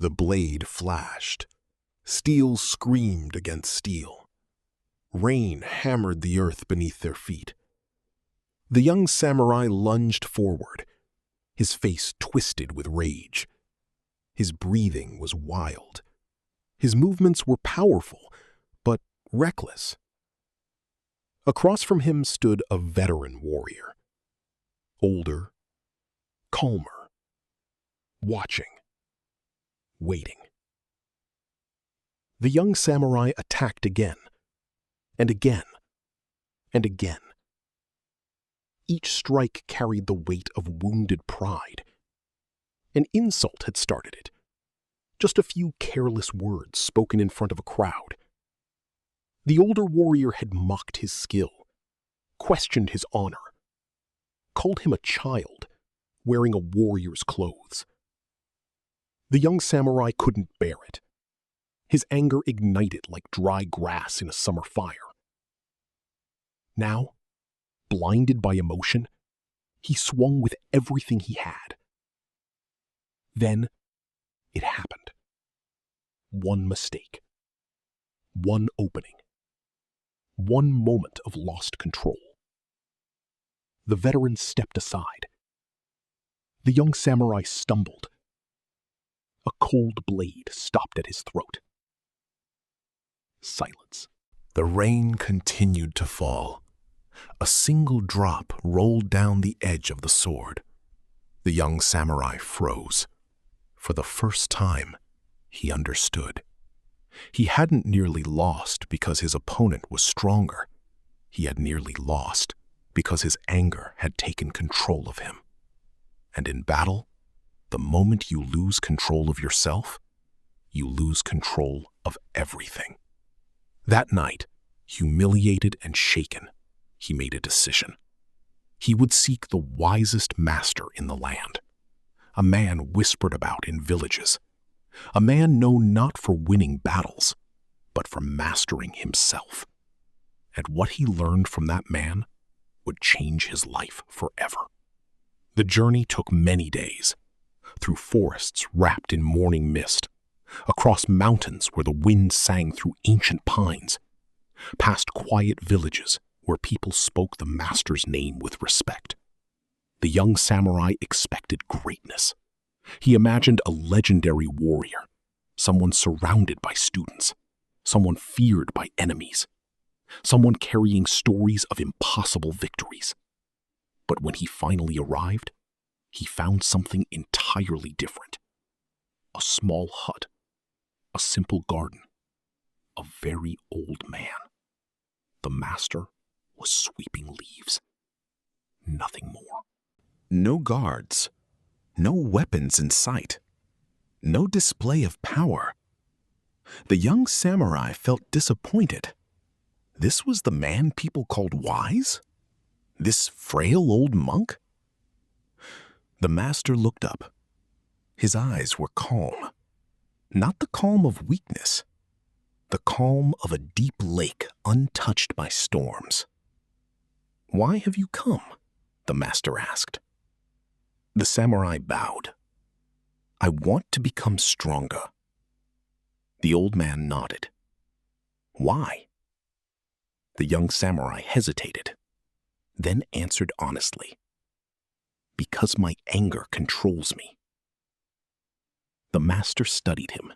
The blade flashed. Steel screamed against steel. Rain hammered the earth beneath their feet. The young samurai lunged forward, his face twisted with rage. His breathing was wild. His movements were powerful, but reckless. Across from him stood a veteran warrior. Older, calmer, watching, waiting. The young samurai attacked again, and again, and again. Each strike carried the weight of wounded pride. An insult had started it. Just a few careless words spoken in front of a crowd. The older warrior had mocked his skill, questioned his honor, called him a child wearing a warrior's clothes. The young samurai couldn't bear it. His anger ignited like dry grass in a summer fire. Now, blinded by emotion, he swung with everything he had. Then, it happened. One mistake. One opening. One moment of lost control. The veteran stepped aside. The young samurai stumbled. A cold blade stopped at his throat. Silence. The rain continued to fall. A single drop rolled down the edge of the sword. The young samurai froze. For the first time, he understood. He hadn't nearly lost because his opponent was stronger. He had nearly lost because his anger had taken control of him. And in battle, the moment you lose control of yourself, you lose control of everything. That night, humiliated and shaken, he made a decision. He would seek the wisest master in the land, a man whispered about in villages, a man known not for winning battles, but for mastering himself. And what he learned from that man would change his life forever. The journey took many days, through forests wrapped in morning mist, across mountains where the wind sang through ancient pines, past quiet villages where people spoke the master's name with respect. The young samurai expected greatness. He imagined a legendary warrior, someone surrounded by students, someone feared by enemies, someone carrying stories of impossible victories. But when he finally arrived, he found something entirely different. A small hut, a simple garden, a very old man. The master was sweeping leaves. Nothing more. No guards, no weapons in sight, no display of power. The young samurai felt disappointed. This was the man people called wise? This frail old monk? The master looked up. His eyes were calm. Not the calm of weakness, the calm of a deep lake untouched by storms. "Why have you come?" the master asked. The samurai bowed. "I want to become stronger." The old man nodded. "Why?" The young samurai hesitated, then answered honestly, "Because my anger controls me." The master studied him.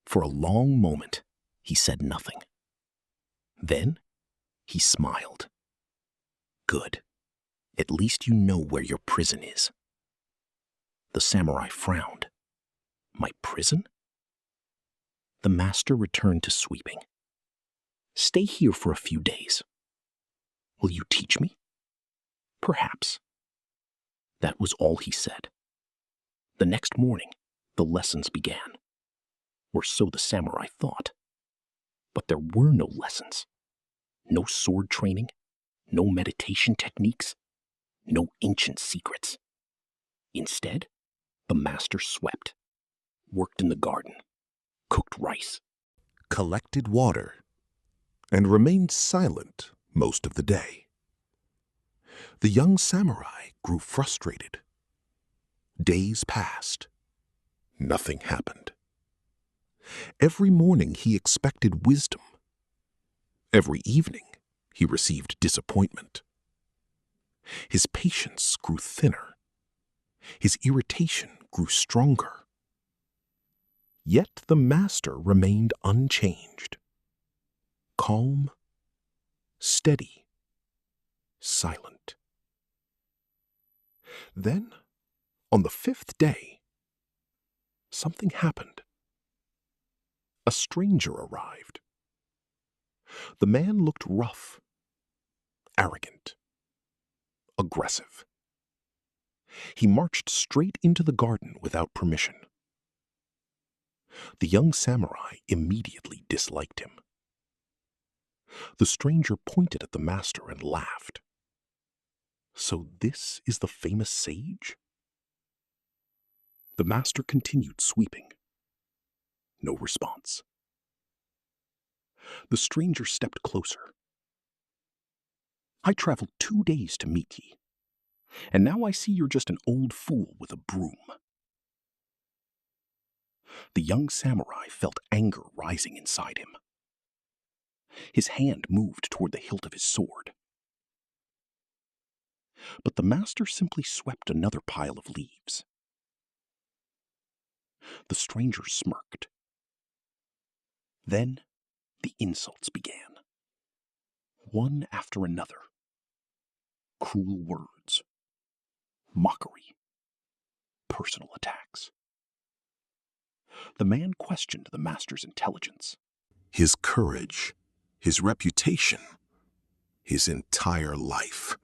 For a long moment, he said nothing. Then he smiled. "Good. At least you know where your prison is." The samurai frowned. "My prison?" The master returned to sweeping. "Stay here for a few days. Will you teach me?" "Perhaps." That was all he said. The next morning, the lessons began. Or so the samurai thought. But there were no lessons. No sword training, no meditation techniques, no ancient secrets. Instead, the master swept, worked in the garden, cooked rice, collected water, and remained silent most of the day. The young samurai grew frustrated. Days passed. Nothing happened. Every morning he expected wisdom. Every evening he received disappointment. His patience grew thinner. His irritation grew stronger. Yet the master remained unchanged. Calm, steady, silent. Then, on the 5th day, something happened. A stranger arrived. The man looked rough, arrogant, aggressive. He marched straight into the garden without permission. The young samurai immediately disliked him. The stranger pointed at the master and laughed. So this is the famous sage? The master continued sweeping. No response. The stranger stepped closer. I traveled 2 days to meet ye, and now I see you're just an old fool with a broom. The young samurai felt anger rising inside him. His hand moved toward the hilt of his sword. But the master simply swept another pile of leaves. The stranger smirked. Then the insults began, one after another. Cruel words, mockery, personal attacks. The man questioned the master's intelligence, His courage, his reputation, his entire life.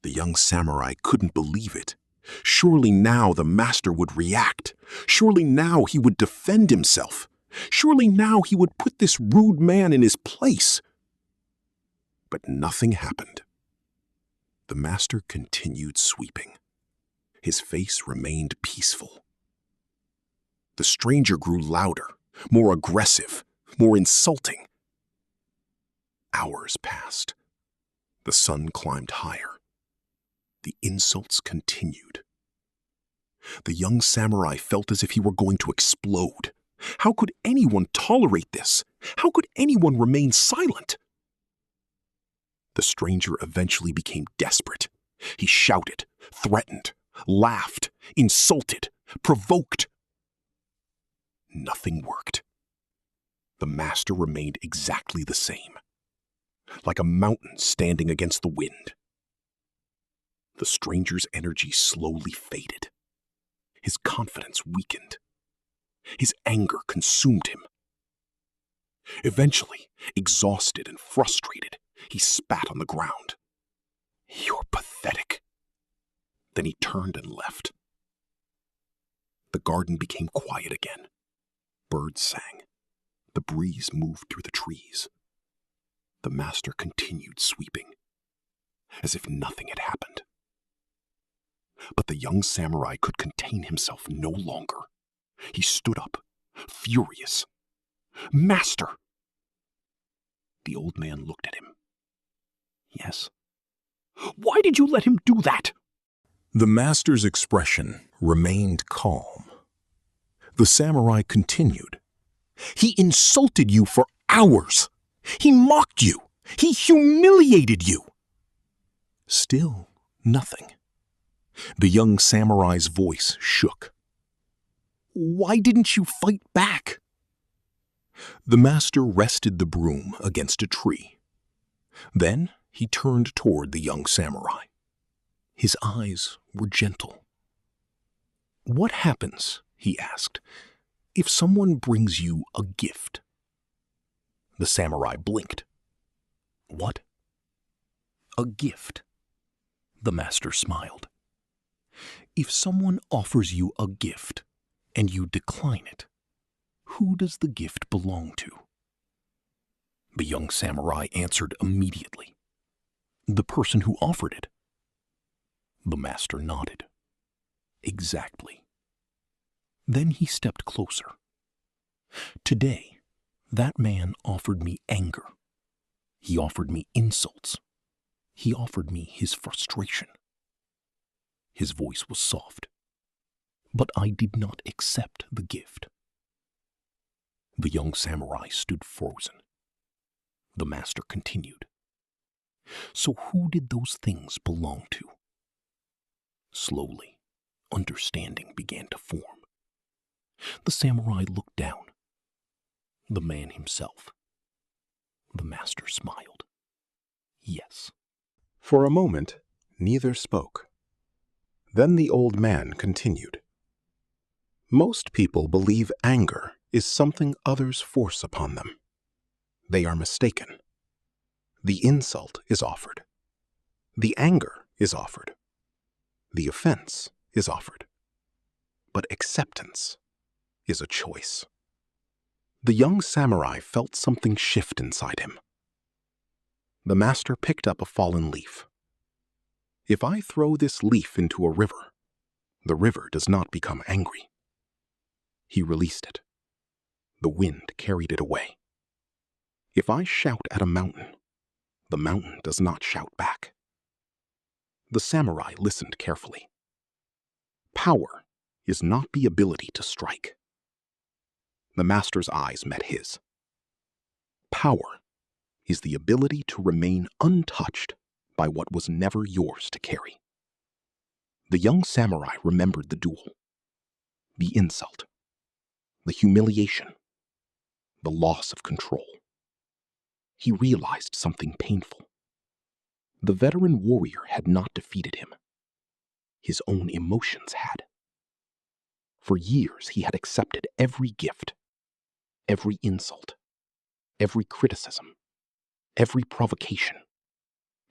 The young samurai couldn't believe it. Surely now the master would react. Surely now he would defend himself. Surely now he would put this rude man in his place. But nothing happened. The master continued sweeping. His face remained peaceful. The stranger grew louder, more aggressive, more insulting. Hours passed. The sun climbed higher. The insults continued. The young samurai felt as if he were going to explode. How could anyone tolerate this? How could anyone remain silent? The stranger eventually became desperate. He shouted, threatened, laughed, insulted, provoked. Nothing worked. The master remained exactly the same, like a mountain standing against the wind. The stranger's energy slowly faded. His confidence weakened. His anger consumed him. Eventually, exhausted and frustrated, he spat on the ground. "You're pathetic." Then he turned and left. The garden became quiet again. Birds sang. The breeze moved through the trees. The master continued sweeping, as if nothing had happened. But the young samurai could contain himself no longer. He stood up, furious. "Master!" The old man looked at him. "Yes." "Why did you let him do that?" The master's expression remained calm. The samurai continued. "He insulted you for hours. He mocked you. He humiliated you." Still nothing. The young samurai's voice shook. "Why didn't you fight back?" The master rested the broom against a tree. Then he turned toward the young samurai. His eyes were gentle. "What happens," he asked, "if someone brings you a gift?" The samurai blinked. "What?" "A gift." The master smiled. "If someone offers you a gift and you decline it, who does the gift belong to?" The young samurai answered immediately. "The person who offered it." The master nodded. "Exactly." Then he stepped closer. "Today, that man offered me anger. He offered me insults. He offered me his frustration." His voice was soft. "But I did not accept the gift. The young samurai stood frozen. The master continued. So who did those things belong to? Slowly, understanding began to form. The samurai looked down. The man himself. The master smiled. Yes. For a moment, neither spoke. Then the old man continued. Most people believe anger is something others force upon them. They are mistaken. The insult is offered. The anger is offered. The offense is offered. But acceptance is a choice. The young samurai felt something shift inside him. The master picked up a fallen leaf. If I throw this leaf into a river, the river does not become angry. He released it. The wind carried it away. If I shout at a mountain, the mountain does not shout back. The samurai listened carefully. Power is not the ability to strike. The master's eyes met his. Power is the ability to remain untouched by what was never yours to carry. The young samurai remembered the duel, the insult, the humiliation, the loss of control. He realized something painful. The veteran warrior had not defeated him. His own emotions had. For years he had accepted every gift, every insult, every criticism, every provocation,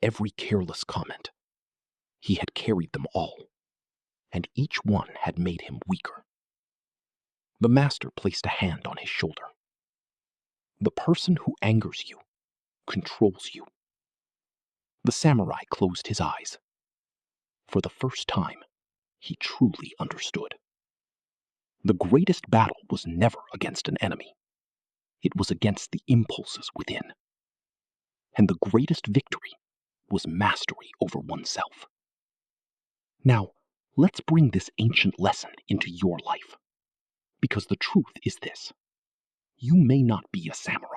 every careless comment. He had carried them all, and each one had made him weaker. The master placed a hand on his shoulder. The person who angers you controls you. The samurai closed his eyes. For the first time, he truly understood. The greatest battle was never against an enemy. It was against the impulses within. And the greatest victory was mastery over oneself. Now, let's bring this ancient lesson into your life. Because the truth is this: you may not be a samurai.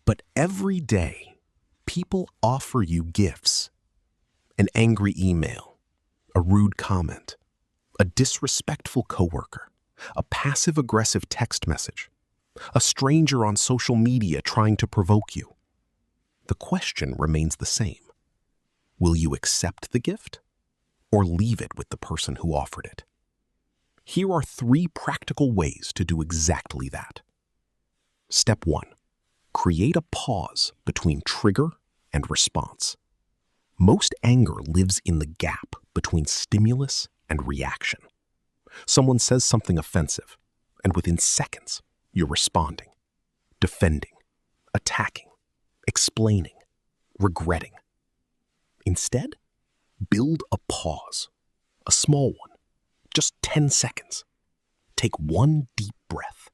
But every day, people offer you gifts. An angry email, a rude comment, a disrespectful coworker, a passive-aggressive text message, a stranger on social media trying to provoke you. The question remains the same. Will you accept the gift or leave it with the person who offered it? Here are 3 practical ways to do exactly that. Step 1. Create a pause between trigger and response. Most anger lives in the gap between stimulus and reaction. Someone says something offensive, and within seconds, you're responding, defending, attacking, explaining, regretting. Instead, build a pause, a small one, just 10 seconds. Take one deep breath,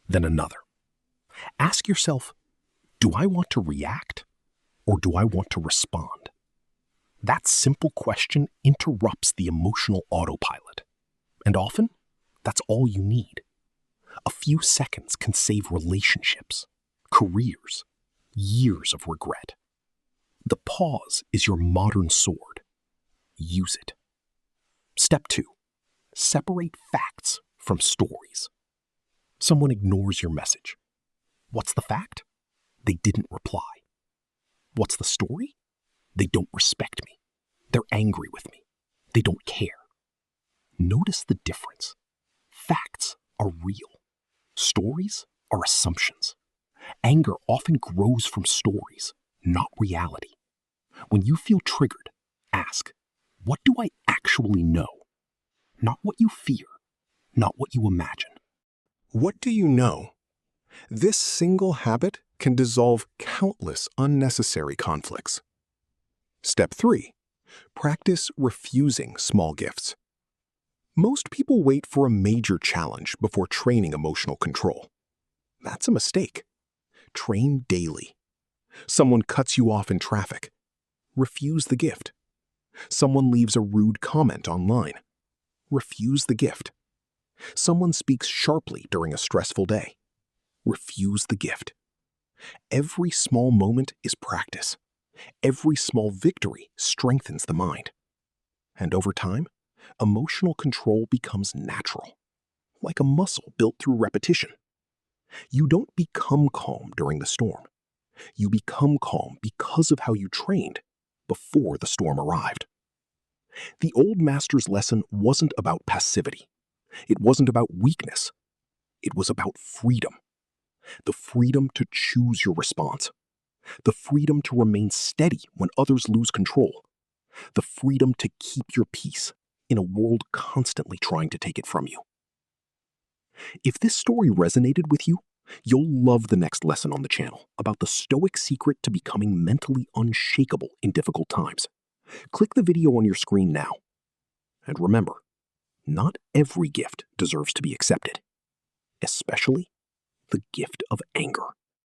then another. Ask yourself, do I want to react or do I want to respond? That simple question interrupts the emotional autopilot. And often, that's all you need. A few seconds can save relationships, careers, years of regret. The pause is your modern sword. Use it. Step 2. Separate facts from stories. Someone ignores your message. What's the fact? They didn't reply. What's the story? They don't respect me. They're angry with me. They don't care. Notice the difference. Facts are real. Stories are assumptions. Anger often grows from stories, not reality. When you feel triggered, ask, what do I actually know? Not what you fear, not what you imagine. What do you know? This single habit can dissolve countless unnecessary conflicts. Step 3. Practice refusing small gifts. Most people wait for a major challenge before training emotional control. That's a mistake. Train daily. Someone cuts you off in traffic. Refuse the gift. Someone leaves a rude comment online. Refuse the gift. Someone speaks sharply during a stressful day. refuse the gift. Every small moment is practice. Every small victory strengthens the mind. And over time, emotional control becomes natural, like a muscle built through repetition. You don't become calm during the storm. You become calm because of how you trained before the storm arrived. The old master's lesson wasn't about passivity. It wasn't about weakness. It was about freedom. The freedom to choose your response. The freedom to remain steady when others lose control. The freedom to keep your peace in a world constantly trying to take it from you. If this story resonated with you, you'll love the next lesson on the channel about the Stoic secret to becoming mentally unshakable in difficult times. Click the video on your screen now. And remember, not every gift deserves to be accepted, especially the gift of anger.